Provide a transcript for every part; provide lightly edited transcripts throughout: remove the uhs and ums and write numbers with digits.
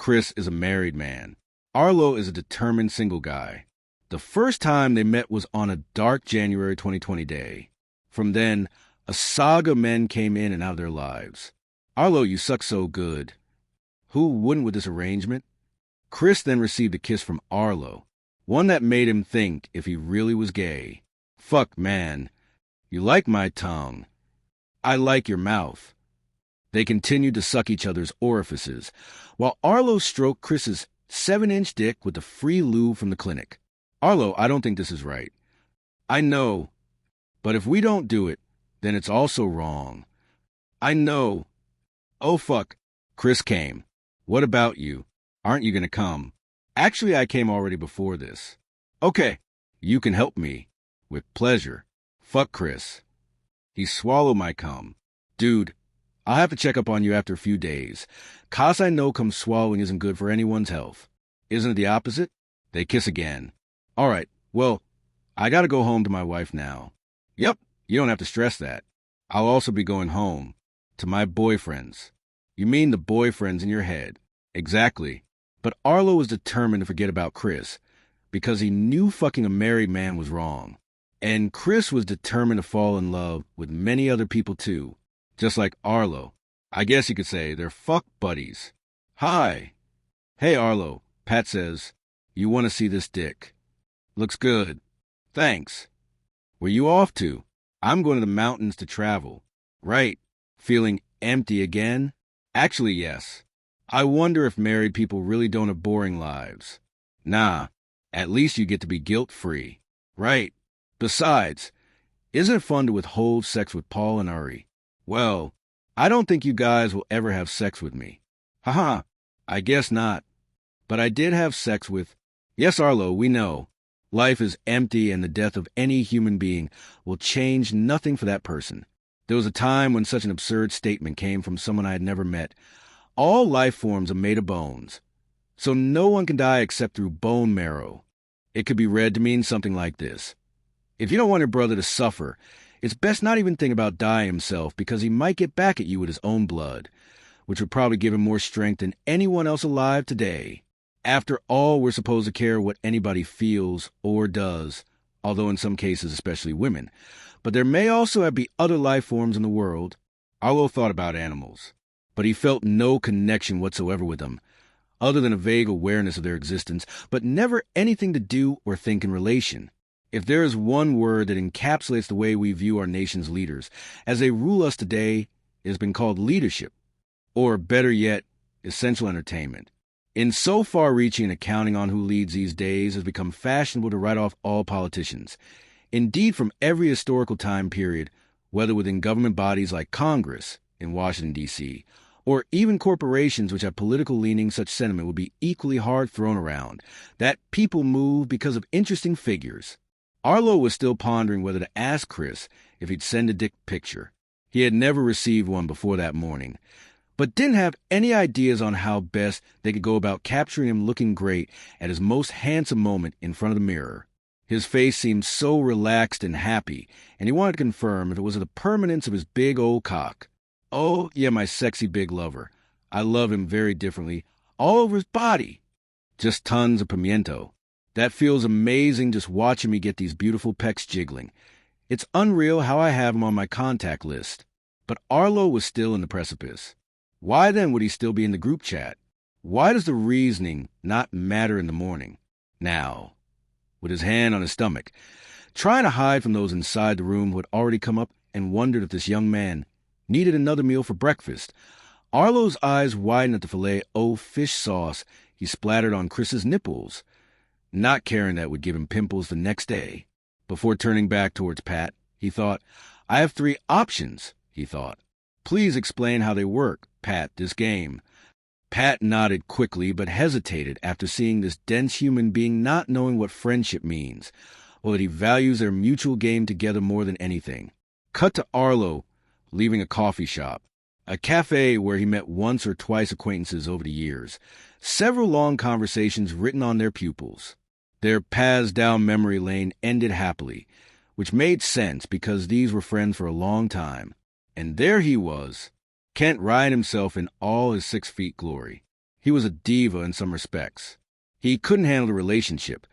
Chris is a married man. Arlo is a determined single guy. The first time they met was on a dark January 2020 day. From then, a saga of men came in and out of their lives. Arlo, you suck so good. Who wouldn't with this arrangement? Chris then received a kiss from Arlo, one that made him think if he really was gay. Fuck, man. You like my tongue. I like your mouth. They continued to suck each other's orifices, while Arlo stroked Chris's 7-inch dick with the free lube from the clinic. Arlo, I don't think this is right. I know, but if we don't do it, then it's also wrong. I know. Oh, fuck. Chris came. What about you? Aren't you going to come? Actually, I came already before this. Okay, you can help me. With pleasure. Fuck Chris. He swallowed my cum. Dude, I'll have to check up on you after a few days. 'Cause I know cum swallowing isn't good for anyone's health. Isn't it the opposite? They kiss again. All right, well, I gotta go home to my wife now. Yep, you don't have to stress that. I'll also be going home. To my boyfriends. You mean the boyfriends in your head. Exactly. But Arlo was determined to forget about Chris, because he knew fucking a married man was wrong. And Chris was determined to fall in love with many other people too, just like Arlo. I guess you could say they're fuck buddies. Hi. Hey, Arlo. Pat says, you want to see this dick? Looks good. Thanks. Where you off to? I'm going to the mountains to travel. Right. Feeling empty again? Actually, yes. I wonder if married people really don't have boring lives. Nah. At least you get to be guilt-free. Right. Besides, isn't it fun to withhold sex with Paul and Uri? Well, I don't think you guys will ever have sex with me. Haha, I guess not. But I did have sex with... Yes, Arlo, we know. Life is empty and the death of any human being will change nothing for that person. There was a time when such an absurd statement came from someone I had never met. All life forms are made of bones. So no one can die except through bone marrow. It could be read to mean something like this. If you don't want your brother to suffer, it's best not even think about dying himself because he might get back at you with his own blood, which would probably give him more strength than anyone else alive today. After all, we're supposed to care what anybody feels or does, although in some cases, especially women. But there may also be other life forms in the world. Arlo thought about animals, but he felt no connection whatsoever with them, other than a vague awareness of their existence, but never anything to do or think in relation. If there is one word that encapsulates the way we view our nation's leaders as they rule us today, it has been called leadership, or better yet, essential entertainment. In so far-reaching an accounting on who leads these days has become fashionable to write off all politicians. Indeed, from every historical time period, whether within government bodies like Congress in Washington, D.C., or even corporations which have political leaning, such sentiment would be equally hard thrown around, that people move because of interesting figures. Arlo was still pondering whether to ask Chris if he'd send a dick picture. He had never received one before that morning, but didn't have any ideas on how best they could go about capturing him looking great at his most handsome moment in front of the mirror. His face seemed so relaxed and happy, and he wanted to confirm if it was the permanence of his big old cock. Oh, yeah, my sexy big lover. I love him very differently, all over his body. Just tons of pimiento. That feels amazing just watching me get these beautiful pecs jiggling. It's unreal how I have him on my contact list. But Arlo was still in the precipice. Why then would he still be in the group chat? Why does the reasoning not matter in the morning? Now, with his hand on his stomach, trying to hide from those inside the room who had already come up and wondered if this young man needed another meal for breakfast, Arlo's eyes widened at the filet-o fish sauce he splattered on Chris's nipples, not caring that would give him pimples the next day. Before turning back towards Pat, he thought, I have 3 options, he thought. Please explain how they work, Pat, this game. Pat nodded quickly but hesitated after seeing this dense human being not knowing what friendship means, or that he values their mutual game together more than anything. Cut to Arlo leaving a coffee shop, a cafe where he met once or twice acquaintances over the years, several long conversations written on their pupils. Their paths down memory lane ended happily, which made sense because these were friends for a long time. And there he was, Kent riding himself in all his 6 feet glory. He was a diva in some respects. He couldn't handle the relationship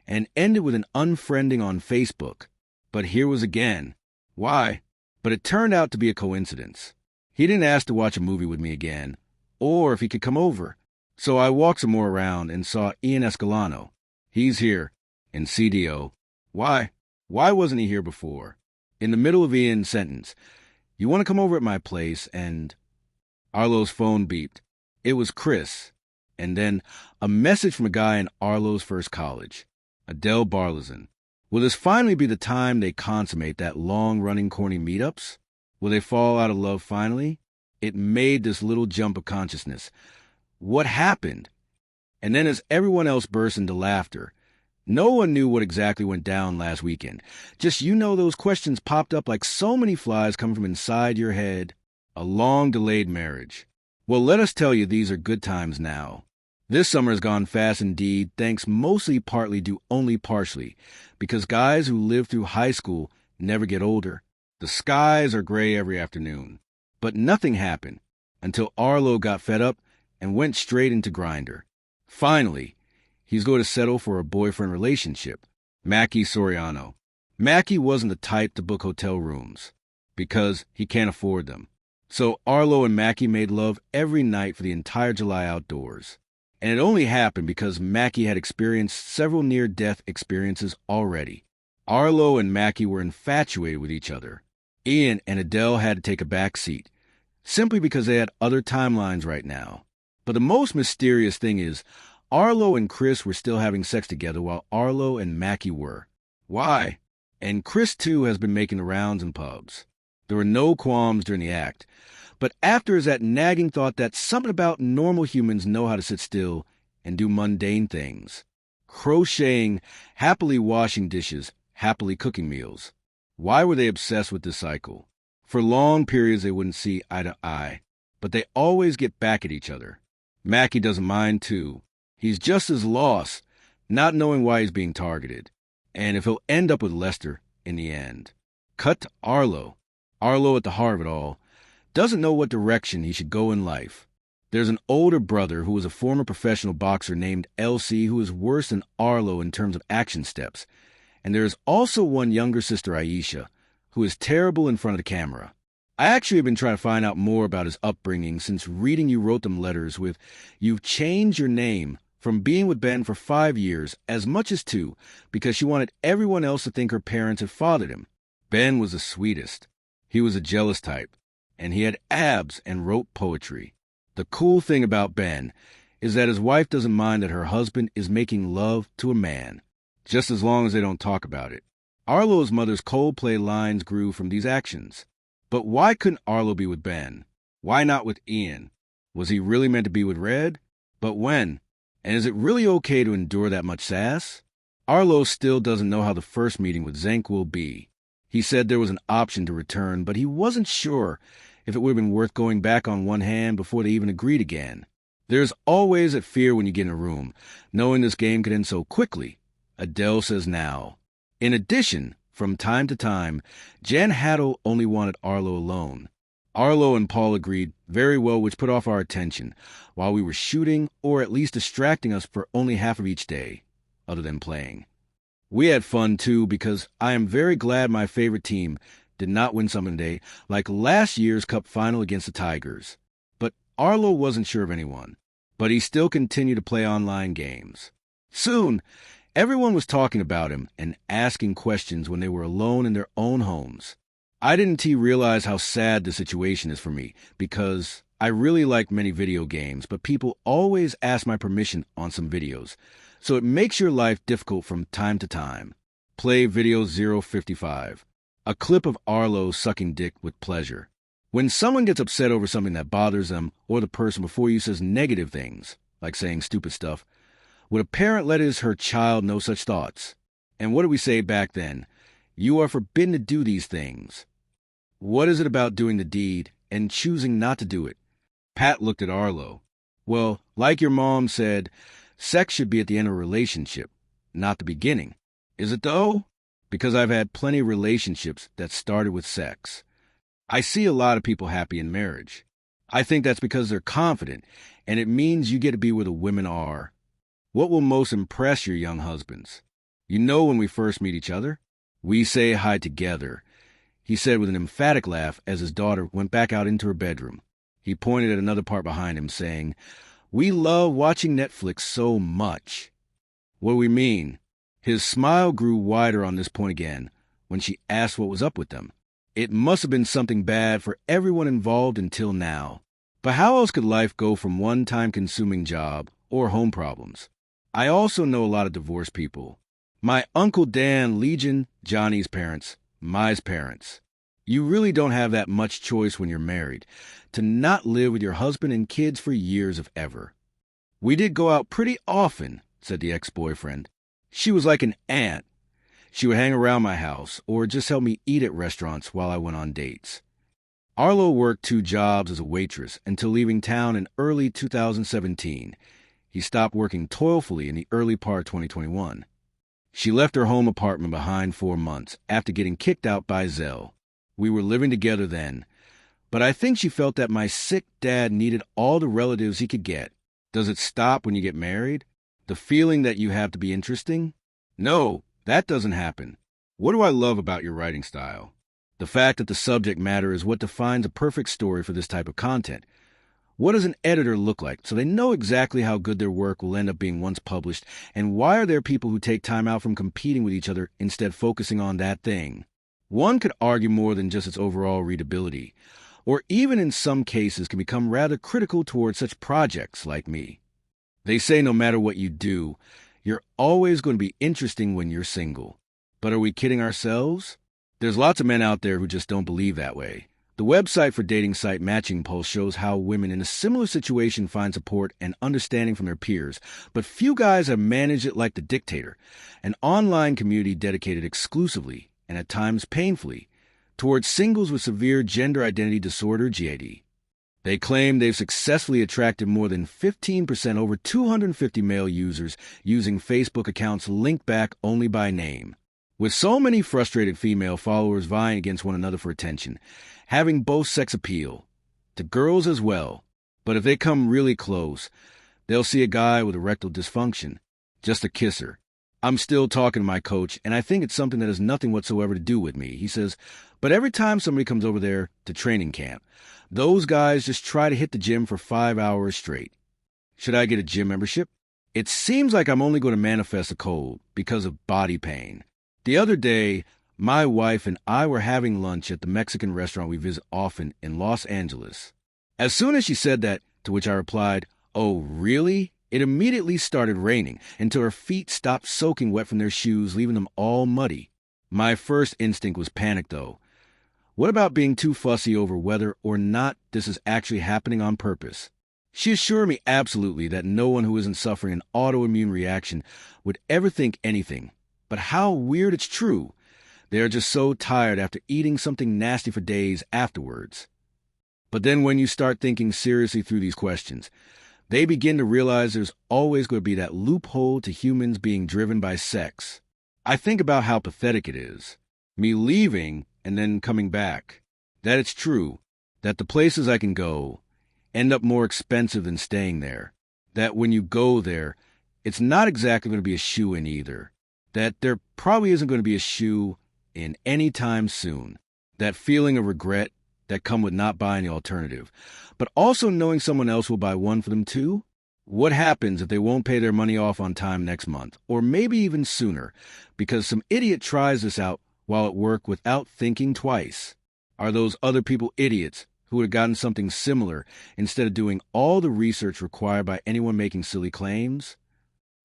and ended with an unfriending on Facebook. But here was again. Why? But it turned out to be a coincidence. He didn't ask to watch a movie with me again, or if he could come over. So I walked some more around and saw Ian Escalano. He's here, in CDO. Why? Why wasn't he here before? In the middle of Ian's sentence, you want to come over at my place and... Arlo's phone beeped. It was Chris. And then a message from a guy in Arlo's first college, Adele Barlazan. Will this finally be the time they consummate that long-running corny meetups? Will they fall out of love finally? It made this little jump of consciousness. What happened? And then as everyone else burst into laughter, no one knew what exactly went down last weekend. Just those questions popped up like so many flies coming from inside your head. A long-delayed marriage. Well, let us tell you these are good times now. This summer has gone fast indeed, thanks mostly partly due only partially, because guys who live through high school never get older. The skies are gray every afternoon. But nothing happened until Arlo got fed up and went straight into Grindr. Finally, he's going to settle for a boyfriend relationship. Mackie Soriano. Mackie wasn't the type to book hotel rooms because he can't afford them. So Arlo and Mackie made love every night for the entire July outdoors. And it only happened because Mackie had experienced several near-death experiences already. Arlo and Mackie were infatuated with each other. Ian and Adele had to take a back seat, simply because they had other timelines right now. But the most mysterious thing is, Arlo and Chris were still having sex together while Arlo and Mackie were. Why? And Chris, too, has been making the rounds in pubs. There were no qualms during the act. But after is that nagging thought that something about normal humans know how to sit still and do mundane things. Crocheting, happily washing dishes, happily cooking meals. Why were they obsessed with this cycle? For long periods they wouldn't see eye to eye, but they always get back at each other. Mackie doesn't mind, too. He's just as lost, not knowing why he's being targeted, and if he'll end up with Lester in the end. Cut to Arlo. Arlo at the heart of it all. Doesn't know what direction he should go in life. There's an older brother who was a former professional boxer named LC who is worse than Arlo in terms of action steps. And there is also one younger sister, Aisha, who is terrible in front of the camera. I actually have been trying to find out more about his upbringing since reading you wrote them letters with, "You've changed your name from being with Ben for 5 years, as much as 2, because she wanted everyone else to think her parents had fathered him." Ben was the sweetest. He was a jealous type, and he had abs and wrote poetry. The cool thing about Ben is that his wife doesn't mind that her husband is making love to a man, just as long as they don't talk about it. Arlo's mother's Coldplay lines grew from these actions. But why couldn't Arlo be with Ben? Why not with Ian? Was he really meant to be with Red? But when? And is it really okay to endure that much sass? Arlo still doesn't know how the first meeting with Zenk will be. He said there was an option to return, but he wasn't sure if it would have been worth going back on one hand before they even agreed again. There's always that fear when you get in a room, knowing this game could end so quickly. Adele says now. In addition, from time to time, Jan Haddle only wanted Arlo alone. Arlo and Paul agreed very well, which put off our attention while we were shooting or at least distracting us for only half of each day, other than playing. We had fun, too, because I am very glad my favorite team did not win something today, like last year's Cup final against the Tigers. But Arlo wasn't sure of anyone, but he still continued to play online games. Soon, everyone was talking about him and asking questions when they were alone in their own homes. I didn't realize how sad the situation is for me, because I really like many video games, but people always ask my permission on some videos, so it makes your life difficult from time to time. Play video 055, a clip of Arlo sucking dick with pleasure. When someone gets upset over something that bothers them or the person before you says negative things, like saying stupid stuff, would a parent let her child know such thoughts? And what did we say back then? You are forbidden to do these things. What is it about doing the deed and choosing not to do it? Pat looked at Arlo. Well, like your mom said, sex should be at the end of a relationship, not the beginning. Is it though? Because I've had plenty of relationships that started with sex. I see a lot of people happy in marriage. I think that's because they're confident, and it means you get to be where the women are. What will most impress your young husbands? You know when we first meet each other? We say hi together, he said with an emphatic laugh as his daughter went back out into her bedroom. He pointed at another part behind him, saying, "We love watching Netflix so much." What do we mean? His smile grew wider on this point again when she asked what was up with them. It must have been something bad for everyone involved until now. But how else could life go from one time-consuming job or home problems? I also know a lot of divorced people. My Uncle Dan, Legion, Johnny's parents, my parents. You really don't have that much choice when you're married to not live with your husband and kids for years if ever. We did go out pretty often, said the ex-boyfriend. She was like an aunt. She would hang around my house or just help me eat at restaurants while I went on dates. Arlo worked 2 jobs as a waitress until leaving town in early 2017. He stopped working toilfully in the early part of 2021. She left her home apartment behind 4 months after getting kicked out by Zell. We were living together then, but I think she felt that my sick dad needed all the relatives he could get. Does it stop when you get married? The feeling that you have to be interesting? No, that doesn't happen. What do I love about your writing style? The fact that the subject matter is what defines a perfect story for this type of content. What does an editor look like so they know exactly how good their work will end up being once published, and why are there people who take time out from competing with each other instead focusing on that thing? One could argue more than just its overall readability, or even in some cases can become rather critical towards such projects like me. They say no matter what you do, you're always going to be interesting when you're single. But are we kidding ourselves? There's lots of men out there who just don't believe that way. The website for dating site Matching Pulse shows how women in a similar situation find support and understanding from their peers, but few guys have managed it like The Dictator, an online community dedicated exclusively, and at times painfully, towards singles with severe gender identity disorder GAD. They claim they've successfully attracted more than 15% over 250 male users using Facebook accounts linked back only by name. With so many frustrated female followers vying against one another for attention, having both sex appeal, to girls as well. But if they come really close, they'll see a guy with erectile dysfunction, just a kisser. I'm still talking to my coach, and I think it's something that has nothing whatsoever to do with me. He says, but every time somebody comes over there to training camp, those guys just try to hit the gym for 5 hours straight. Should I get a gym membership? It seems like I'm only going to manifest a cold because of body pain. The other day, my wife and I were having lunch at the Mexican restaurant we visit often in Los Angeles. As soon as she said that, to which I replied, "Oh, really?" it immediately started raining until her feet stopped soaking wet from their shoes, leaving them all muddy. My first instinct was panic, though. What about being too fussy over whether or not this is actually happening on purpose? She assured me absolutely that no one who isn't suffering an autoimmune reaction would ever think anything. But how weird it's true. They are just so tired after eating something nasty for days afterwards. But then when you start thinking seriously through these questions, they begin to realize there's always going to be that loophole to humans being driven by sex. I think about how pathetic it is. Me leaving and then coming back. That it's true. That the places I can go end up more expensive than staying there. That when you go there, it's not exactly going to be a shoe-in either. That there probably isn't going to be a shoe-in any time soon. That feeling of regret that come with not buying the alternative. But also knowing someone else will buy one for them too? What happens if they won't pay their money off on time next month? Or maybe even sooner, because some idiot tries this out while at work without thinking twice? Are those other people idiots who would have gotten something similar instead of doing all the research required by anyone making silly claims?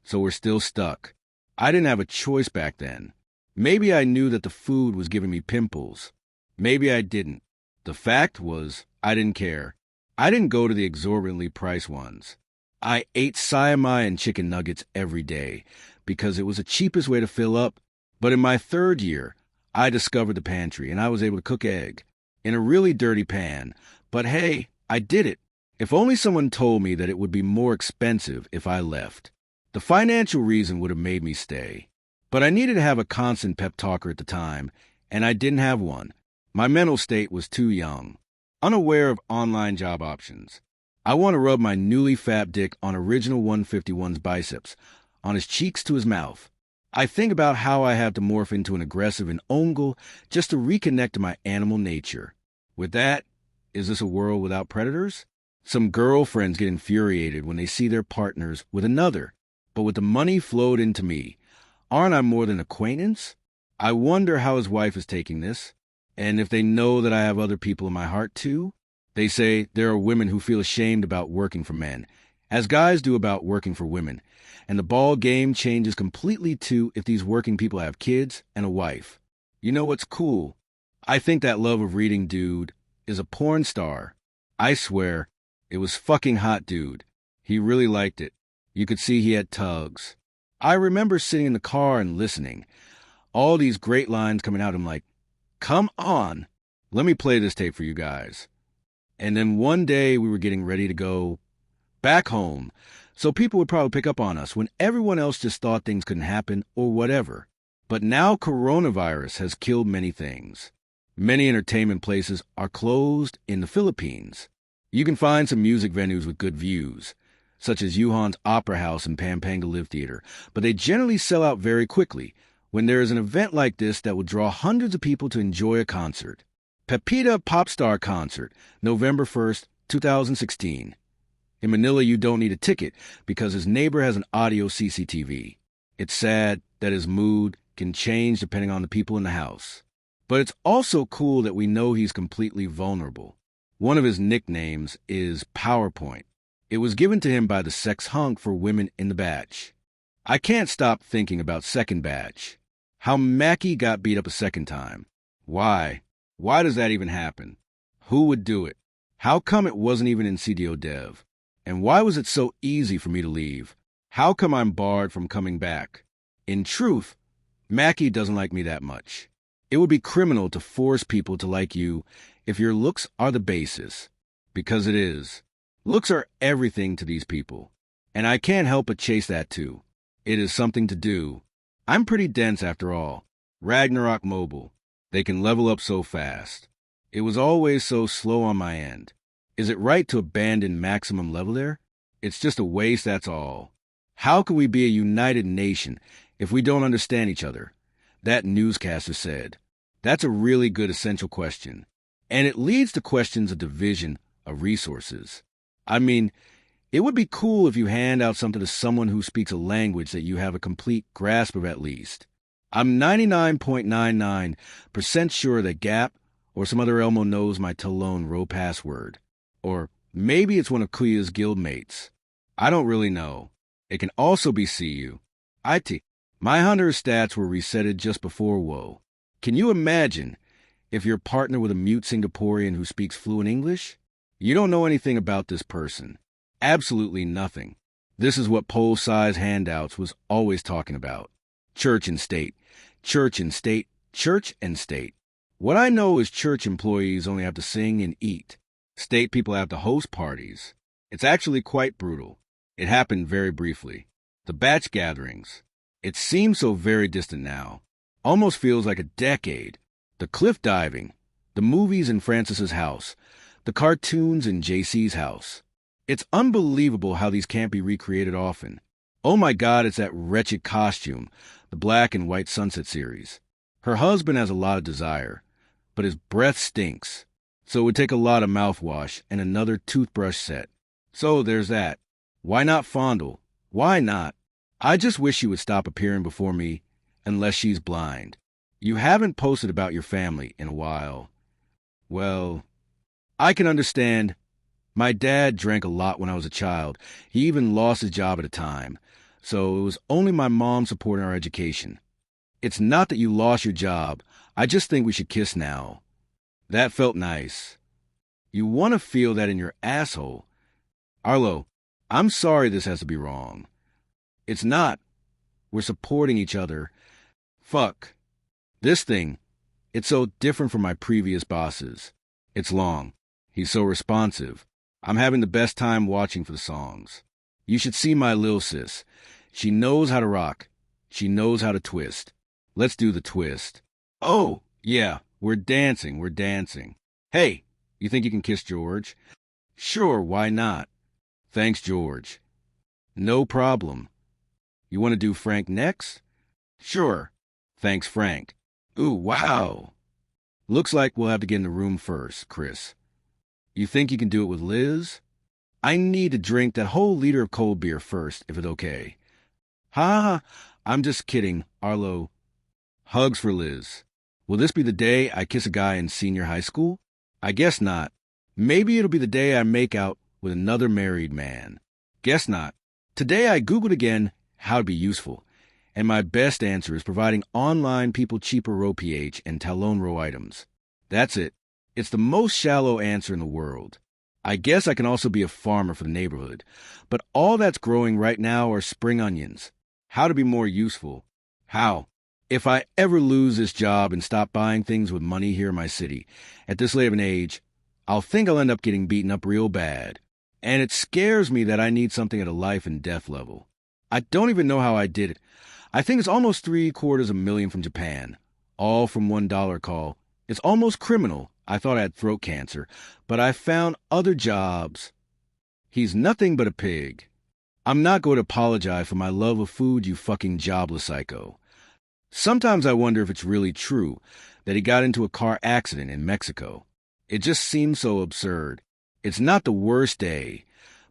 So we're still stuck. I didn't have a choice back then. Maybe I knew that the food was giving me pimples. Maybe I didn't. The fact was, I didn't care. I didn't go to the exorbitantly priced ones. I ate siamai and chicken nuggets every day because it was the cheapest way to fill up. But in my 3rd year, I discovered the pantry and I was able to cook egg in a really dirty pan. But hey, I did it. If only someone told me that it would be more expensive if I left. The financial reason would have made me stay. But I needed to have a constant pep talker at the time, and I didn't have one. My mental state was too young. unaware of online job options. I want to rub my newly fat dick on original 151's biceps, on his cheeks to his mouth. I think about how I have to morph into an aggressive and ongle just to reconnect to my animal nature. With that, is this a world without predators? Some girlfriends get infuriated when they see their partners with another, but with the money flowed into me, aren't I more than acquaintance? I wonder how his wife is taking this, and if they know that I have other people in my heart too. They say there are women who feel ashamed about working for men, as guys do about working for women, and the ball game changes completely too if these working people have kids and a wife. You know what's cool? I think that love of reading dude is a porn star. I swear, it was fucking hot, dude. He really liked it. You could see he had tugs. I remember sitting in the car and listening. All these great lines coming out. I'm like, come on, let me play this tape for you guys. And then one day we were getting ready to go back home, so people would probably pick up on us when everyone else just thought things couldn't happen or whatever. But now coronavirus has killed many things. Many entertainment places are closed in the Philippines. You can find some music venues with good views, such as Yuhan's Opera House and Pampanga Live Theater, but they generally sell out very quickly when there is an event like this that will draw hundreds of people to enjoy a concert. Pepita Pop Star Concert, November 1st, 2016. In Manila, you don't need a ticket because his neighbor has an audio CCTV. It's sad that his mood can change depending on the people in the house. But it's also cool that we know he's completely vulnerable. One of his nicknames is PowerPoint. It was given to him by the sex hunk for women in the batch. I can't stop thinking about second batch. How Mackie got beat up a second time. Why? Why does that even happen? Who would do it? How come it wasn't even in CDO Dev? And why was it so easy for me to leave? How come I'm barred from coming back? In truth, Mackie doesn't like me that much. It would be criminal to force people to like you if your looks are the basis. Because it is. Looks are everything to these people. And I can't help but chase that too. It is something to do. I'm pretty dense after all. Ragnarok Mobile. They can level up so fast. It was always so slow on my end. Is it right to abandon maximum level there? It's just a waste, that's all. How can we be a united nation if we don't understand each other? That newscaster said. That's a really good essential question. And it leads to questions of division of resources. I mean, it would be cool if you hand out something to someone who speaks a language that you have a complete grasp of at least. I'm 99.99% sure that Gap or some other Elmo knows my Talone row password. Or maybe it's one of Kuya's guildmates. I don't really know. It can also be CU. My hunter stats were resetted just before WoW. Can you imagine if you're partnered with a mute Singaporean who speaks fluent English? You don't know anything about this person. Absolutely nothing. This is what poll-size handouts was always talking about. Church and state. Church and state. Church and state. What I know is church employees only have to sing and eat. State people have to host parties. It's actually quite brutal. It happened very briefly. The batch gatherings. It seems so very distant now. Almost feels like a decade. The cliff diving. The movies in Francis's house. The cartoons in JC's house. It's unbelievable how these can't be recreated often. Oh my God, it's that wretched costume, the black and white Sunset series. Her husband has a lot of desire, but his breath stinks. So it would take a lot of mouthwash and another toothbrush set. So there's that. Why not fondle? Why not? I just wish she would stop appearing before me, unless she's blind. You haven't posted about your family in a while. Well, I can understand. My dad drank a lot when I was a child. He even lost his job at a time. So it was only my mom supporting our education. It's not that you lost your job. I just think we should kiss now. That felt nice. You want to feel that in your asshole. Arlo, I'm sorry this has to be wrong. It's not. We're supporting each other. Fuck. This thing, it's so different from my previous bosses. It's long. He's so responsive. I'm having the best time watching for the songs. You should see my lil sis. She knows how to rock. She knows how to twist. Let's do the twist. Oh, yeah, we're dancing. Hey, You think you can kiss George? Sure, why not? Thanks, George. No problem. You want to do Frank next? Sure. Thanks, Frank. Ooh, wow. Looks like we'll have to get in the room first, Chris. You think you can do it with Liz? I need to drink that whole liter of cold beer first, if it's okay. Ha ha, I'm just kidding, Arlo. Hugs for Liz. Will this be the day I kiss a guy in senior high school? I guess not. Maybe it'll be the day I make out with another married man. Guess not. Today I Googled again how to be useful, and my best answer is providing online people cheaper row pH and talon row items. That's it. It's the most shallow answer in the world. I guess I can also be a farmer for the neighborhood, but all that's growing right now are spring onions. How to be more useful? How? If I ever lose this job and stop buying things with money here in my city, at this late of an age, I'll think I'll end up getting beaten up real bad. And it scares me that I need something at a life and death level. I don't even know how I did it. I think it's almost $750,000 from Japan, all from $1 call. It's almost criminal. I thought I had throat cancer, but I found other jobs. He's nothing but a pig. I'm not going to apologize for my love of food, you fucking jobless psycho. Sometimes I wonder if it's really true that he got into a car accident in Mexico. It just seems so absurd. It's not the worst day,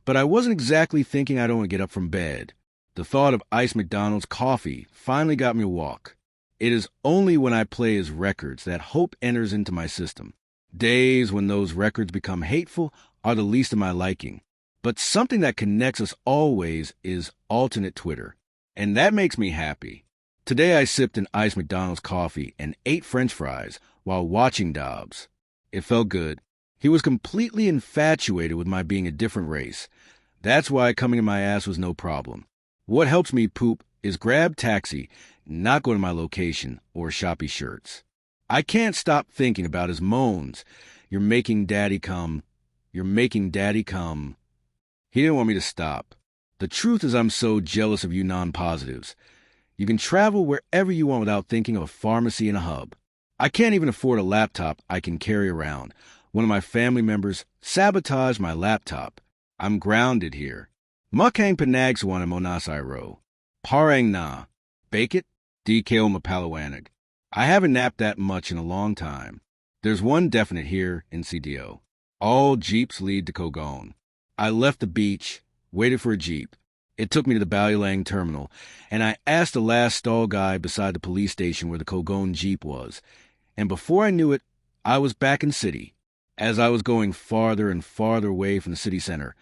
but I wasn't exactly thinking I don't want to get up from bed. The thought of iced McDonald's coffee finally got me a walk. It is only when I play his records that hope enters into my system. Days when those records become hateful are the least of my liking. But something that connects us always is alternate Twitter, and that makes me happy. Today I sipped an iced McDonald's coffee and ate French fries while watching Dobbs. It felt good. He was completely infatuated with my being a different race. That's why coming in my ass was no problem. What helps me poop is grab taxi, not go to my location or shoppy shirts. I can't stop thinking about his moans. You're making daddy come. You're making daddy come. He didn't want me to stop. The truth is I'm so jealous of you non-positives. You can travel wherever you want without thinking of a pharmacy and a hub. I can't even afford a laptop I can carry around. One of my family members sabotaged my laptop. I'm grounded here. Mukhang Panagsawan and Monasai Row. Parang na. Bake it? DKO Mapalawanag. I haven't napped that much in a long time. There's one definite here in CDO. All jeeps lead to Kogon. I left the beach, waited for a jeep. It took me to the Balilang terminal, and I asked the last stall guy beside the police station where the Kogon jeep was. And before I knew it, I was back in city. As I was going farther and farther away from the city center,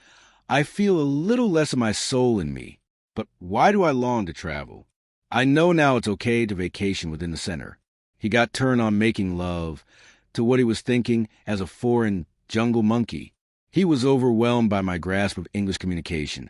I feel a little less of my soul in me. But why do I long to travel? I know now it's okay to vacation within the center. He got turned on making love to what he was thinking as a foreign jungle monkey. He was overwhelmed by my grasp of English communication,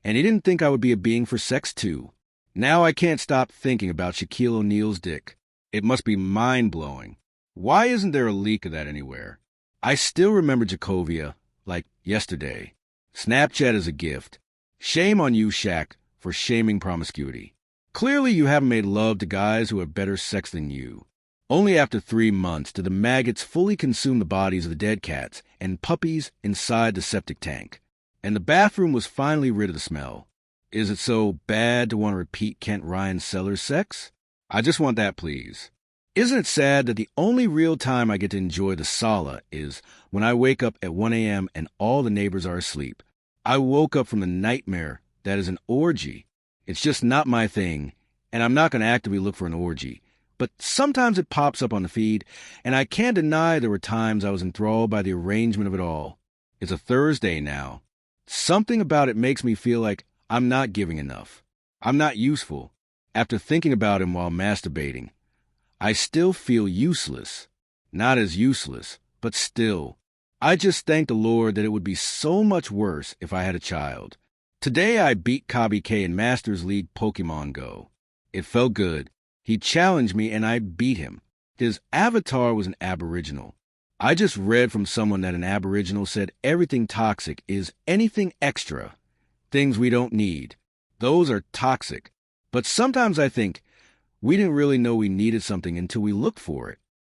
and he didn't think I would be a being for sex too. Now I can't stop thinking about Shaquille O'Neal's dick. It must be mind-blowing. Why isn't there a leak of that anywhere? I still remember Jakovia, like yesterday. Snapchat is a gift. Shame on you, Shaq, for shaming promiscuity. Clearly you haven't made love to guys who have better sex than you. Only after 3 months did the maggots fully consume the bodies of the dead cats and puppies inside the septic tank. And the bathroom was finally rid of the smell. Is it so bad to want to repeat Kent Ryan Sellers sex? I just want that, please. Isn't it sad that the only real time I get to enjoy the sala is when I wake up at 1 a.m. and all the neighbors are asleep? I woke up from the nightmare that is an orgy. It's just not my thing, and I'm not going to actively look for an orgy. But sometimes it pops up on the feed, and I can't deny there were times I was enthralled by the arrangement of it all. It's a Thursday now. Something about it makes me feel like I'm not giving enough. I'm not useful. After thinking about him while masturbating, I still feel useless. Not as useless, but still. I just thank the Lord that it would be so much worse if I had a child. Today I beat Kabi K in Masters League Pokemon Go. It felt good. He challenged me and I beat him. His avatar was an aboriginal. I just read from someone that an aboriginal said everything toxic is anything extra. Things we don't need. Those are toxic. But sometimes I think we didn't really know we needed something until we looked for it.